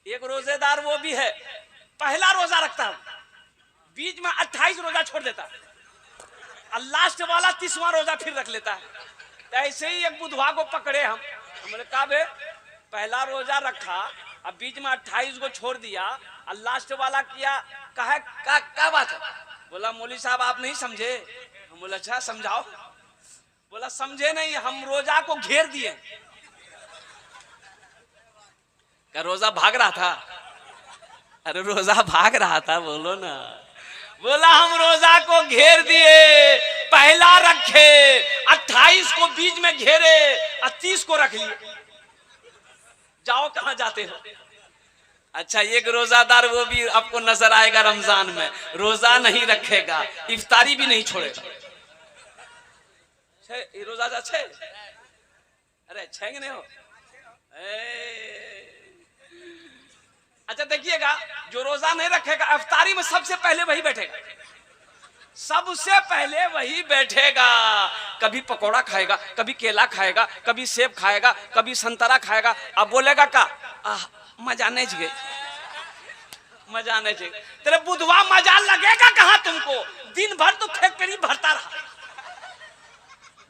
एक रोजेदार वो भी है, पहला रोजा रखता है, बीच में 28 रोजा छोड़ देता है, और लास्ट वाला 30वां रोजा फिर रख लेता है। तो ऐसे ही एक बुधवार को पकड़े हमने कहा बे पहला रोजा रखा, अब बीच में 28 को छोड़ दिया, और लास्ट वाला किया, कहा क्या बात है? बोला मौलवी साहब आप नहीं समझे। हम बोला अच्छा समझाओ। बोला समझे नहीं, हम रोजा को घेर दिए। क्या रोजा भाग रहा था? अरे रोजा भाग रहा था बोलो ना। बोला हम रोजा को घेर दिए, पहला रखे, 28 को बीच में घेरे और 30 को रख लिए। जाओ कहां जाते हो? अच्छा एक रोजादार वो भी आपको नजर आएगा रमजान में, रोजा नहीं रखेगा, इफ्तारी भी नहीं छोड़ेगा। रोजा अच्छे, अरे अच्छे नहीं हो। अच्छा देखिएगा, जो रोजा नहीं रखेगा इफ्तारी में सबसे पहले वही बैठेगा, सबसे पहले वही बैठेगा। कभी पकोड़ा खाएगा, कभी केला खाएगा, कभी सेब खाएगा, कभी संतरा खाएगा। अब बोलेगा का मजा नहीं चाहिए, मजा नहीं चाहिए। तेरे बुधवार मजा लगेगा कहाँ तुमको? दिन भर तो फैक्ट्री भरता रहा,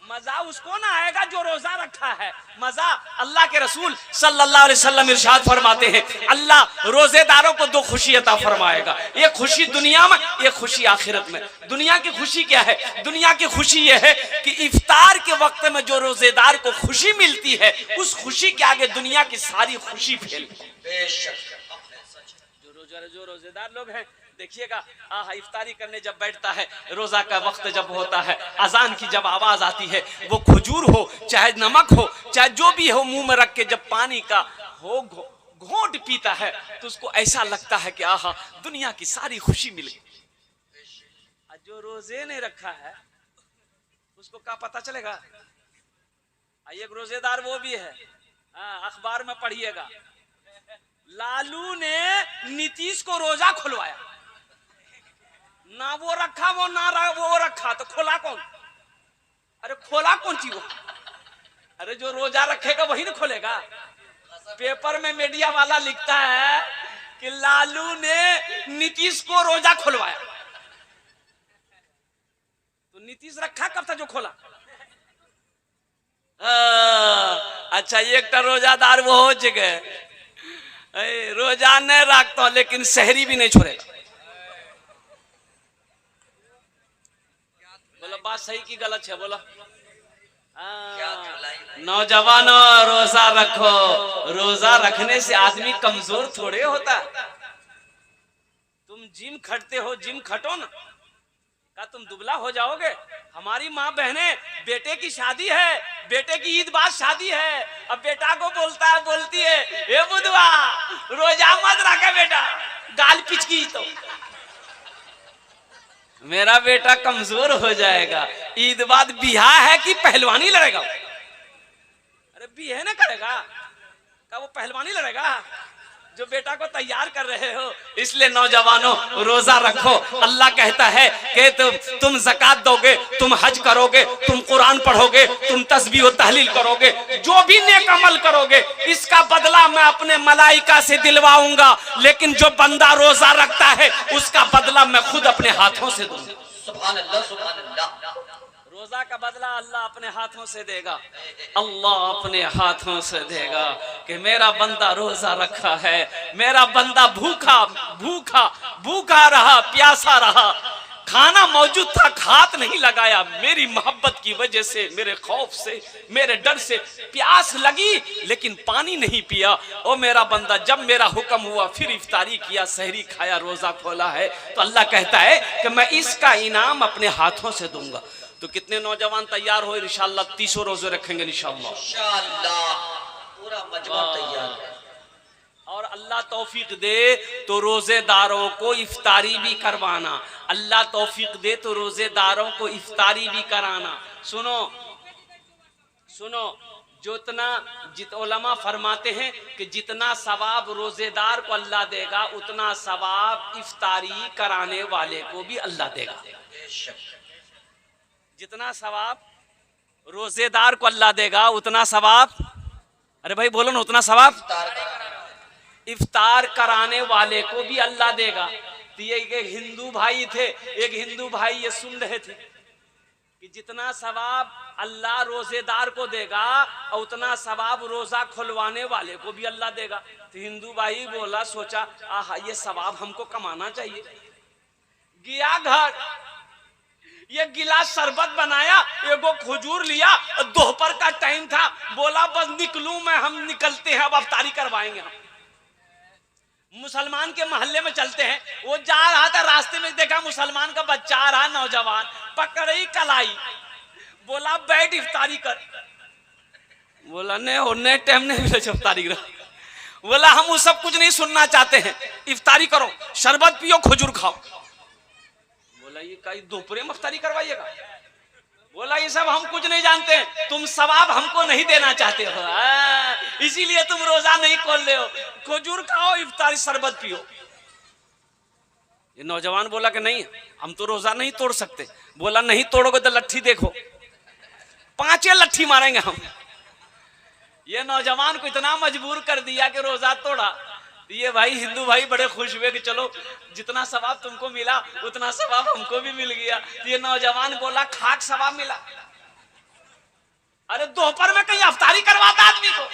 मजा उसको ना आएगा जो रोजा रखा है। मजा अल्लाह के रसूल सल्लल्लाहु अलैहि वसल्लम इरशाद फरमाते हैं, अल्लाह रोजेदारों को दो खुशी अता फरमाएगा, एक खुशी दुनिया में, एक खुशी आखिरत में। दुनिया की खुशी क्या है? दुनिया की खुशी यह है कि इफ्तार के वक्त में जो रोजेदार को खुशी मिलती है, उस खुशी के आगे दुनिया की सारी खुशी फेल। जो रोजेदार लोग हैं देखिएगा, इफ्तारी करने जब बैठता है, रोजा का वक्त जब होता है, अजान की जब आवाज आती है, वो खजूर हो चाहे नमक हो चाहे जो भी हो, मुंह में रख के जब पानी का हो घोंट पीता है तो उसको ऐसा लगता है कि आहा दुनिया की सारी खुशी मिल गई। जो रोजे नहीं रखा है उसको क्या पता चलेगा? एक रोजेदार वो भी है, अखबार में पढ़िएगा, लालू ने नीतीश को रोजा खुलवाया, ना वो रखा वो रखा, तो खोला कौन? अरे खोला कौन चीज वो? अरे जो रोजा रखेगा वही ना खोलेगा। पेपर में मीडिया वाला लिखता है कि लालू ने नीतीश को रोजा खुलवाया, तो नीतीश रखा कब था जो खोला? अच्छा एक रोजादार वो हो जगह रोजा नहीं रखता लेकिन शहरी भी नहीं छोड़ेगा। बोलो बात सही की गलत है? बोलो नौजवानों रोजा रखो, रोजा रखने से आदमी कमजोर थोड़े होता। तुम जिम खटते हो, जिम खटो ना, क्या तुम दुबला हो जाओगे? हमारी माँ बहने, बेटे की शादी है, बेटे की ईद बाद शादी है, अब बेटा को बोलती है ए बुधवा रोजा मत रखे बेटा, गाल पिचकी तो मेरा बेटा कमजोर हो जाएगा। ईद बाद बियाह है कि पहलवानी लड़ेगा? अरे बियाह ना करेगा, क्या वो पहलवानी लड़ेगा? जो बेटा को तैयार कर रहे हो, इसलिए नौजवानों रोजा रखो। अल्लाह कहता है कि तुम ज़कात दोगे, तुम हज करोगे, तुम कुरान पढ़ोगे, तुम तस्बीह और तहलील करोगे, जो भी नेक अमल करोगे इसका बदला मैं अपने मलाइका से दिलवाऊंगा। लेकिन जो बंदा रोजा रखता है उसका बदला मैं खुद अपने हाथों से दूंगा। सुभान अल्लाह, सुभान अल्लाह। रोजा का बदला अल्लाह अपने हाथों से देगा, अल्लाह अपने हाथों से देगा कि मेरा बंदा रोजा रखा है, मेरा बंदा भूखा रहा, प्यासा रहा, खाना मौजूद था, हाथ नहीं लगाया, मेरी मोहब्बत की वजह से, मेरे खौफ से, मेरे डर से प्यास लगी लेकिन पानी नहीं पिया। ओ मेरा बंदा जब मेरा हुक्म हुआ फिर इफ्तारी किया, सहरी खाया, रोजा खोला है, तो अल्लाह कहता है कि मैं इसका इनाम अपने हाथों से दूंगा। तो कितने नौजवान तैयार हो? इंशाअल्लाह 30 रोजे रखेंगे इंशाअल्लाह, पूरा मजमा तैयार है। और अल्लाह तौफीक दे तो रोजेदारों को इफ्तारी भी करवाना, अल्लाह तौफीक दे तो रोजेदारों को इफ्तारी भी कराना। सुनो सुनो, उलमा फरमाते हैं कि जितना सवाब रोजेदार को अल्लाह देगा उतना सवाब इफ्तारी कराने वाले को भी अल्लाह देगा। जितना सवाब रोजेदार को अल्लाह देगा उतना सवाब, अरे भाई बोलो ना, उतना सवाब इफ्तार कराने वाले को भी अल्लाह देगा। तो ये एक हिंदू भाई थे, एक हिंदू भाई ये सुन रहे थे कि जितना सवाब अल्लाह रोजेदार को देगा और उतना सवाब रोजा खुलवाने वाले को भी अल्लाह देगा। तो हिंदू भाई बोला, सोचा आहा ये सवाब हमको कमाना चाहिए। गया घर, ये गिलास शरबत बनाया, एगो खजूर लिया, दोपहर का टाइम था, बोला बस निकलूं मैं, हम निकलते हैं, अब अफ्तारी करवाएंगे हम। मुसलमान के मोहल्ले में चलते हैं, वो जा रहा था, रास्ते में देखा मुसलमान का बच्चा आ रहा, नौजवान पकड़ी कलाई, बोला बैठ इफ्तारी कर। बोला नहीं होने टाइम नहीं इफ्तारी कर। बोला हम वो सब कुछ नहीं सुनना चाहते हैं, इफ्तारी करो, शरबत पियो, खजूर खाओ। बोला ये कहीं दोपहर में इफ्तारी करवाइएगा? बोला ये सब हम कुछ नहीं जानते हैं, तुम सवाब हमको नहीं देना चाहते हो, इसीलिए तुम रोजा नहीं खोल रहे हो, खजूर खाओ, इफ्तारी शरबत पियो। ये नौजवान बोला कि नहीं हम तो रोजा नहीं तोड़ सकते। बोला नहीं तोड़ोगे तो लट्ठी देखो, 5 लट्ठी मारेंगे हम। ये नौजवान को इतना मजबूर कर दिया कि रोजा तोड़ा। ये भाई हिंदू भाई बड़े खुश हुए कि चलो जितना सवाब तुमको मिला उतना सवाब हमको भी मिल गया। ये नौजवान बोला खाक सवाब मिला, अरे दोपहर में कहीं इफ्तारी करवाता आदमी को,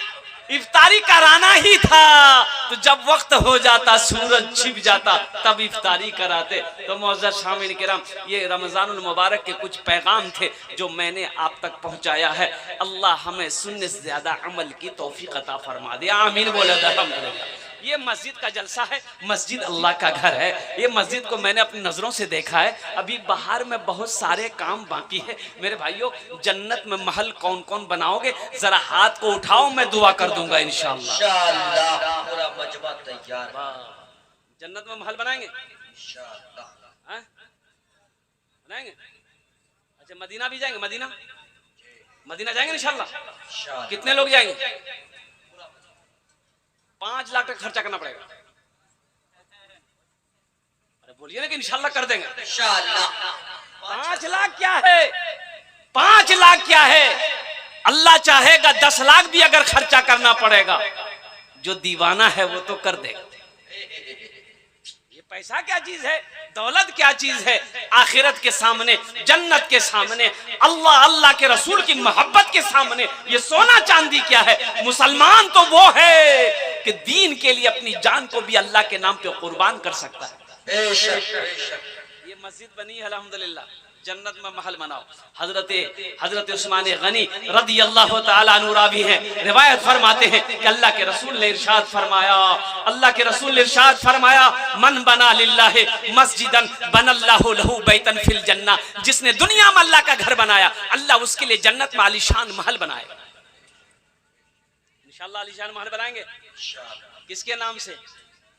इफ्तारी कराना ही था तो जब वक्त हो जाता, सूरज छिप जाता, तब इफ्तारी कराते। तो मौजूद शामिल किराम, ये रमजानुल मुबारक के कुछ पैगाम थे जो मैंने आप तक पहुंचाया है। अल्लाह हमें सुनने से ज्यादा अमल की तौफीक अता फरमा दे, आमीन बोले अल्हम्दुलिल्लाह। ये मस्जिद का जलसा है, मस्जिद अल्लाह का घर है। ये मस्जिद को मैंने अपनी नजरों से देखा है, अभी बाहर में बहुत सारे काम बाकी है। मेरे भाइयों, जन्नत में महल कौन कौन बनाओगे, जरा हाथ को उठाओ, मैं दुआ कर दूंगा इंशाअल्लाह। पूरा मजमा तैयार, जन्नत में महल बनाएंगे इंशाअल्लाह, बनाएंगे। अच्छा मदीना भी जाएंगे? मदीना जाएंगे इंशाअल्लाह। कितने लोग जाएंगे? 5 लाख तक खर्चा करना पड़ेगा। अरे बोलिए ना कि इंशाल्लाह कर देंगे। इंशाल्लाह 5 लाख क्या है, 5 लाख क्या है, अल्लाह चाहेगा 10 लाख भी अगर खर्चा करना पड़ेगा, जो दीवाना है वो तो कर देगा। ये पैसा क्या चीज है, दौलत क्या चीज है, आखिरत के सामने, जन्नत के सामने, अल्लाह अल्लाह के रसूल की मोहब्बत के सामने ये सोना चांदी क्या है। मुसलमान तो वो है कि दीन के लिए अपनी जान को भी अल्लाह के नाम पे कुर्बान कर सकता है। ये मस्जिद बनी है अल्हम्दुलिल्लाह, जन्नत में महल बनाओ। हजरत उस्मान गनी रज़ी अल्लाह तआला अन्हु रावी हैं, रिवायत फरमाते हैं कि अल्लाह के रसूल ने इरशाद फरमाया, मन बना लिल्लाहि मस्जिदन बनल्लाहु लहू बैतन फिल जन्नह। जिसने दुनिया में अल्लाह का घर बनाया, अल्लाह उसके लिए जन्नत में आलीशान महल बनाएगा। इंशाअल्लाह आलीशान महल बनाएंगे। किसके नाम से?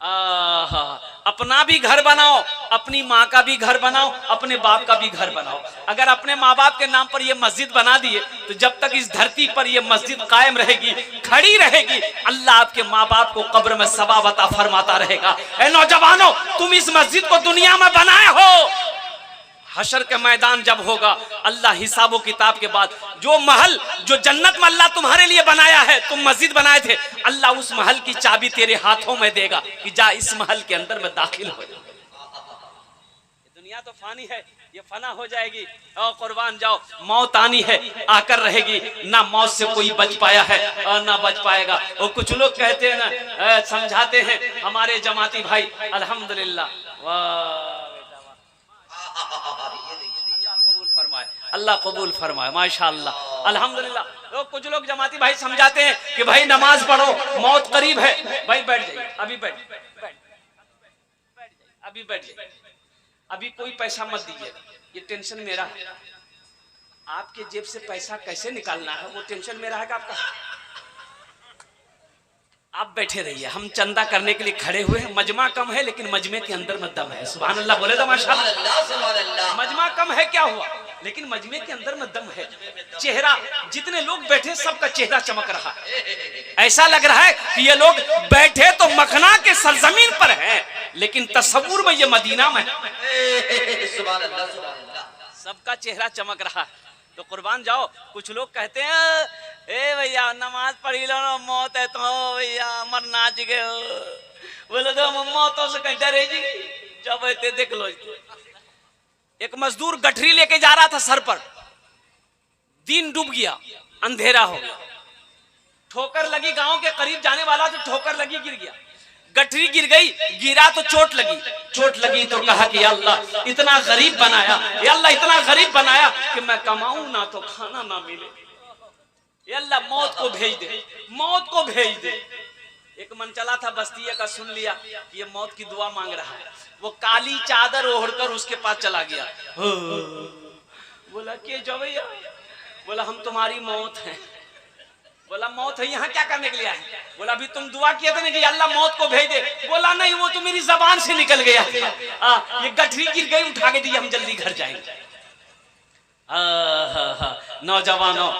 अपना भी घर बनाओ, अपनी माँ का भी घर बनाओ, अपने बाप का भी घर बनाओ। अगर अपने माँ बाप के नाम पर ये मस्जिद बना दिए तो जब तक इस धरती पर ये मस्जिद कायम रहेगी, खड़ी रहेगी, अल्लाह आपके माँ बाप को कब्र में सवाब अता फरमाता रहेगा। ए नौजवानों, तुम इस मस्जिद को दुनिया में बनाए हो, हशर के मैदान जब होगा, अल्लाह हिसाब व किताब के बाद जो महल, जो जन्नत में अल्लाह तुम्हारे लिए बनाया है, तुम मस्जिद बनाए थे, अल्लाह उस महल की चाबी तेरे हाथों में देगा कि जा इस महल के अंदर में दाखिल हो। दुनिया तो फानी है, ये फना हो जाएगी और कुर्बान जाओ, मौत आनी है, आकर रहेगी। ना मौत से कोई बच पाया है और ना बच पाएगा। और कुछ लोग कहते हैं ना, समझाते हैं हमारे जमाती भाई, अल्हम्दुलिल्लाह, वाह अल्लाह कबूल फरमाए, माशाअल्लाह, अल्हम्दुलिल्लाह। तो कुछ लोग जमाती भाई समझाते हैं कि भाई नमाज पढ़ो, मौत करीब है। भाई बैठ जाइए, अभी बैठ जाइए, अभी कोई पैसा मत दीजिए, ये टेंशन मेरा है। आपके जेब से पैसा कैसे निकालना है वो टेंशन मेरा है। आपका आप बैठे रहिए, हम चंदा करने के लिए खड़े हुए हैं। मजमा कम है लेकिन मजमे के अंदर में दम है। सुभान अल्लाह बोले तो माशाअल्लाह। मजमा कम है क्या हुआ, लेकिन मजमे के अंदर में दम है। चेहरा, जितने लोग बैठे सबका चेहरा चमक रहा है, ऐसा लग रहा है कि ये लोग बैठे तो मखना के सरजमीन पर हैं, लेकिन तस्वुर में ये मदीना में। सबका चेहरा चमक रहा है। तो कुर्बान जाओ। कुछ लोग कहते हैं ए भैया नमाज पढ़ी लो ना, मौत है तो भैया मर नाच गए हो। बोले तो मौतों से कहीं डरे जी, जब ऐसे देख लो। एक मजदूर गठरी लेके जा रहा था सर पर, दिन डूब गया, अंधेरा हो गया, ठोकर लगी, गांव के करीब जाने वाला तो ठोकर लगी, गिर गया, गठरी गिर गई, गिरा तो चोट लगी तो कहा कि अल्लाह इतना गरीब बनाया, या अल्लाह इतना गरीब बनाया कि मैं कमाऊं ना तो खाना ना मिले, या अल्लाह मौत को भेज दे, मौत को भेज दे। एक मन चला था बस्तिया का, सुन लिया ये मौत की दुआ मांग रहा है, वो काली चादर ओढ़कर उसके पास चला गया। बोला कि जो भैया, बोला हम तुम्हारी मौत है। बोला मौत है, यहाँ क्या करने के लिए है? बोला अभी तुम दुआ किए थे ना कि अल्लाह मौत को भेज दे। बोला नहीं, वो तो मेरी जबान से निकल गया, ये गठरी गिर गई, उठा के दी, हम जल्दी घर जाएंगे। नौजवानों,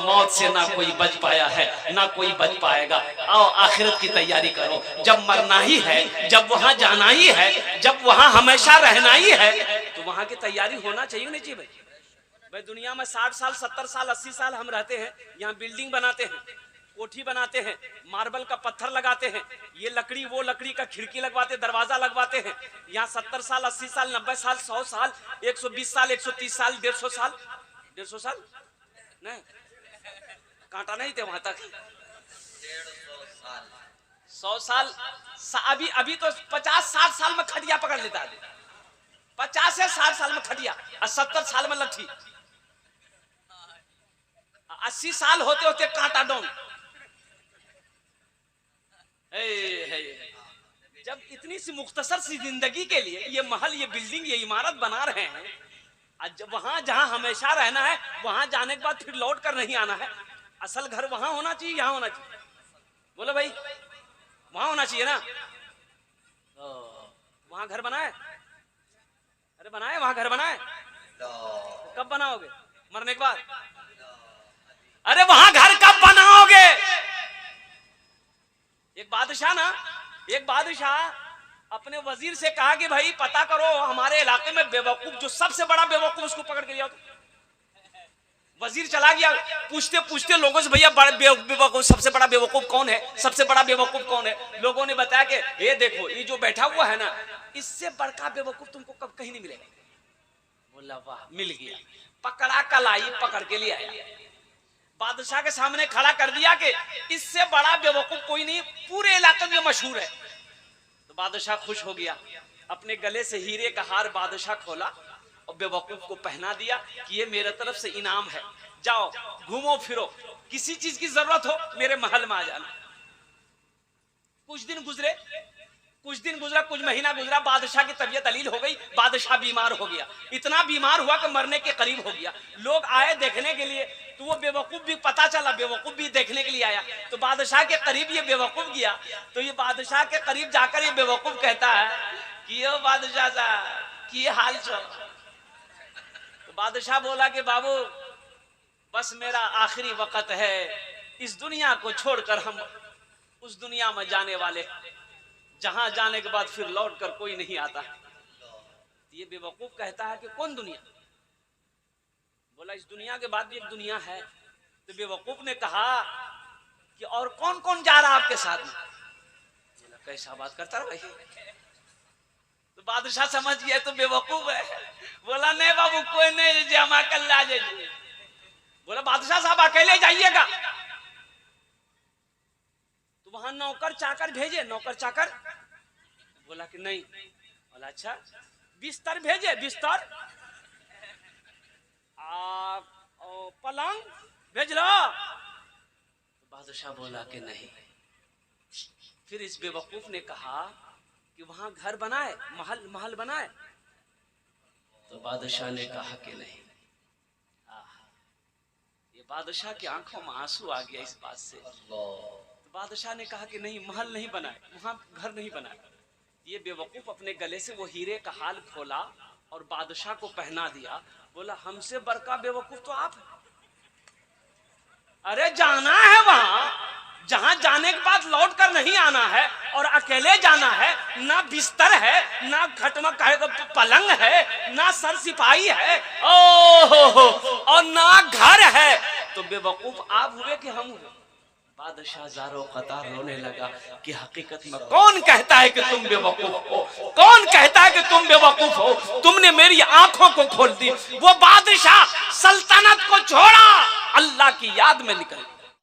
मौत से ना कोई बच पाया है, ना कोई बच पाएगा। आओ आखिरत की तैयारी करो, जब मरना ही है, जब वहां जाना ही है, जब वहां हमेशा रहना ही है, तो वहां की तैयारी होना चाहिए नहीं चाहिए भाई? भाई दुनिया में 60 साल 70 साल 80 साल हम रहते हैं, यहाँ बिल्डिंग बनाते हैं, कोठी बनाते हैं, मार्बल का पत्थर लगाते हैं, ये लकड़ी वो लकड़ी का खिड़की लगवाते, दरवाजा लगवाते हैं। यहाँ 70 साल 80 साल 90 साल 100 साल 120 साल 130 साल 150 साल 150 साल नहीं, कांटा नहीं थे वहां तक, 100 साल। अभी तो 50-60 साल में खटिया पकड़ लेता है, 50 से 60 साल में खटिया और 70 साल में लट्ठी, 80 साल होते होते कांटा डोंग। जब इतनी सी मुख्तसर सी जिंदगी के लिए ये महल, ये बिल्डिंग, ये इमारत बना रहे हैं, जब वहां जहां हमेशा रहना है, वहां जाने के बाद फिर लौट कर नहीं आना है। असल घर वहां होना चाहिए, यहाँ होना चाहिए? बोलो भाई, वहां होना चाहिए ना? वहां घर बनाए, अरे बनाए, वहां घर बनाए, कब बनाओगे? मरने के बाद? अरे वहां घर कब बनाओगे? एक बादशाह अपने वजीर से कहा कि भाई पता करो हमारे इलाके में बेवकूफ, जो सबसे बड़ा बेवकूफ, उसको पकड़ के लिया। वजीर चला गया, पूछते पूछते लोगों से, भैया बेवकूफ, सबसे बड़ा बेवकूफ कौन है, सबसे बड़ा बेवकूफ कौन है? लोगों ने बताया कि ये देखो, ये जो बैठा हुआ है ना, इससे बड़का बेवकूफ तुमको कब कहीं नहीं मिलेगा। बोला वाह, मिल गया, पकड़ा कलाई, पकड़ के ले आया, बादशाह के सामने खड़ा कर दिया कि इससे बड़ा बेवकूफ कोई नहीं, पूरे इलाके में मशहूर है। तो बादशाह खुश हो गया, अपने गले से हीरे का हार बादशाह खोला और बेवकूफ को पहना दिया कि ये मेरे तरफ से इनाम है, जाओ घूमो फिरो, किसी चीज की जरूरत हो मेरे महल में आ जाना। कुछ दिन गुजरा, कुछ महीना गुजरा, बादशाह की तबीयत अलील हो गई, बादशाह बीमार हो गया, इतना बीमार हुआ कि मरने के करीब हो गया। लोग आए देखने के लिए, तो वो बेवकूफ भी, पता चला बेवकूफ भी देखने के लिए आया, तो बादशाह के करीब ये बेवकूफ गया, तो ये बादशाह के करीब जाकर ये बेवकूफ कहता है कि यो बादशाह साहब की हाल चल। तो बादशाह बोला कि बाबू बस मेरा आखिरी वक्त है, इस दुनिया को छोड़कर हम उस दुनिया में जाने वाले, जहां जाने के बाद फिर लौट कर कोई नहीं आता। ये बेवकूफ कहता है कि कौन दुनिया? बोला इस दुनिया के बाद भी एक दुनिया है। तो बेवकूफ ने कहा कि और कौन कौन जा रहा आपके साथ में? बोला कैसा बात करता रहा भाई? तो बादशाह समझ गया तो बेवकूफ है। बोला नहीं बाबू कोई नहीं, हम अकेले आ जाइए। बोला बादशाह साहब अकेले जाइएगा? तो वहां नौकर चाकर भेजे, नौकर चाकर? बोला कि नहीं। बोला अच्छा बिस्तर भेजे, बिस्तर पलंग भेज लो? तो बादशाह बोला कि नहीं। फिर इस बेवकूफ ने कहा कि वहां घर बनाए, महल बनाए? तो बादशाह ने कहा कि नहीं। ये बादशाह की आंखों में आंसू आ गया इस बात से। तो बादशाह ने कहा कि नहीं, महल नहीं बनाए, वहां घर नहीं बनाए। ये बेवकूफ अपने गले से वो हीरे का हाल खोला और बादशाह को पहना दिया। बोला हमसे बड़का बेवकूफ तो आप हैं। अरे जाना है वहां जहां जाने के बाद लौट कर नहीं आना है, और अकेले जाना है, ना बिस्तर है, ना खटमा पलंग है, ना सर सिपाही है, ओहो, और ना घर है। तो बेवकूफ आप हुए कि हम हुए? बादशाह ज़ारो कतार रोने लगा कि हकीकत में कौन कहता है कि तुम बेवकूफ हो, कौन कहता है कि तुम बेवकूफ हो? तुमने मेरी आंखों को खोल दी। वो बादशाह सल्तनत को छोड़ा, अल्लाह की याद में निकल